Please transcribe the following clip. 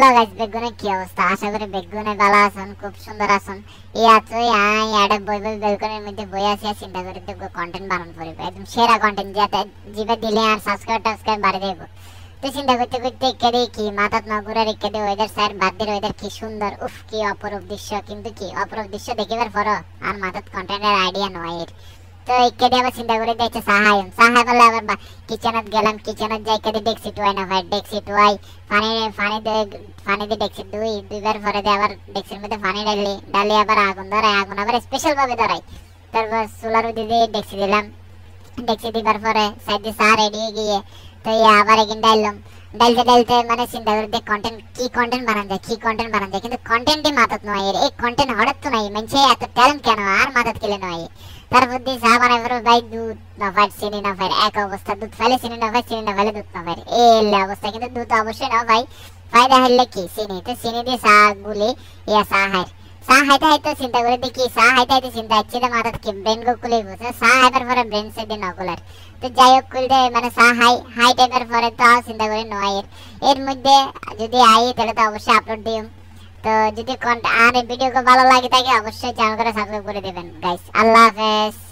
Hello guys, বেগুনের কি অবস্থা? আশা করি বেগুনে ভালো আছেন, খুব সুন্দর আছেন। এই আছই আড়ে বই বেলকনির মধ্যে বই আছে, চিন্তা করে দেখবো কন্টেন্ট বানান করবে, একদম সেরা কন্টেন্ট যেটা জিবে দিলে আর সাবস্ক্রাইব বাড়ি দেবো। তো চিন্তা করতে করতে কেদে কি মাথাত না ঘুরে রেখে দে ওয়েদার স্যার বাদ দিয়ে ওয়েদার কি সুন্দর, উফ কি অপরূপ দৃশ্য। কিন্তু কি অপরূপ দৃশ্য দেখিবার পর আর মাথাত কন্টেন্টের আইডিয়া নয়। তো কেদে আবার চিন্তা করে দেখছে সাহাই বলে আবার কিচেনত গেলাম, কিচেনত যাই কেদে ডেক্সি টুয়াই না ভাই, ডেক্সি টুয়াই পানি দিয়ে ডেক্সি দুইবার পরে দিয়ে আবার ডেক্সির মধ্যে পানি ডালি আবার আগুন ধরাই, আগুন আবার স্পেশাল ভাবে ধরাই। তারপর সোলার দিয়ে ডেক্সি দিলাম, ডেক্সি দিবার পরে সাইড দিয়ে চা রেডি হয়ে গিয়ে তো আবার এগিন ডালতে মানে চিন্তা করে দেখ কন্টেন্ট বানান যায় কিন্তু কন্টেন্টই মাথাত নয়। এই কন্টেন্ট হঠাৎ তো নাই, মানে এত ট্যালেন্ট কেন আর মাথাত খেলে নয়। তারপর দিয়ে চা বানাই পরে ভাই দুধ না ফাইট চিনি না ফাইট এক অবস্থা, দুধ ফাইলে চিনি না ফাইট চিনি না ফাইলে দুধ না ফাইট এই অবস্থা। কিন্তু দুধ অবশ্যই না ভাই, ফায়দা হলে কি চিনি, তো চিনি দিয়ে চা গুলি চা হাইতে চিন্তা করে দেখি চা হাইতে চিন্তা হচ্ছে মাথাত কি ব্রেন গো খুলে গেছে। চা হাইবার পরে ব্রেন সে দিন নকলার, তো যাই হোক খুলতে মানে চা হাই টাইপের পরে তো চিন্তা করে নয় এর মধ্যে যদি তাহলে তো অবশ্যই আপলোড দিম। তো যদি আর ভিডিও ভালো লাগে থাকে অবশ্যই চ্যানেল করে সাবস্ক্রাইব করে দেবেন গাইস। আল্লাহ হাফেজ।